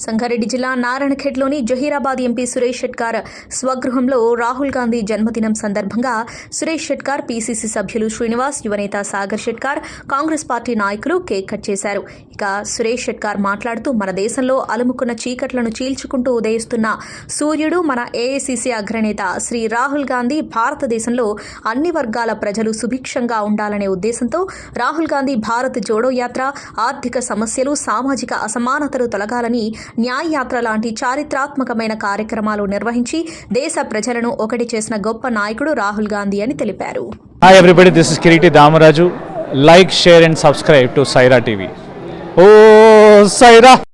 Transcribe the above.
సంగారెడ్డి జిల్లా నారాయణఖేడ్లోని జహీరాబాద్ ఎంపీ సురేష్ షెట్కార్ స్వగృహంలో రాహుల్ గాంధీ జన్మదినం సందర్భంగా సురేష్ షెట్కార్, పీసీసీ సభ్యులు శ్రీనివాస్, యువనేత సాగర్ షెట్కార్, కాంగ్రెస్ పార్టీ నాయకులు కేక్ కట్ చేశారు. ఇక సురేష్ షెట్కార్ మాట్లాడుతూ మన దేశంలో అలుముకున్న చీకట్లను చీల్చుకుంటూ ఉదయిస్తున్న సూర్యుడు మన ఏఐసీసీ అగ్రనేత శ్రీ రాహుల్ గాంధీ భారతదేశంలో అన్ని వర్గాల ప్రజలు సుభిక్షంగా ఉండాలనే ఉద్దేశంతో రాహుల్ గాంధీ భారత్ జోడో యాత్ర, ఆర్థిక సమస్యలు, సామాజిక అసమానతలు తొలగాలని న్యాయ యాత్ర లాంటి చారిత్రాత్మకమైన కార్యక్రమాలు నిర్వహించి దేశ ప్రజలను ఒకటి చేసిన గొప్ప నాయకుడు రాహుల్ గాంధీ అని తెలిపారు. Hi everybody, this is Kiriti Damaraju. Like, share and subscribe to Saira TV. Oh, Saira!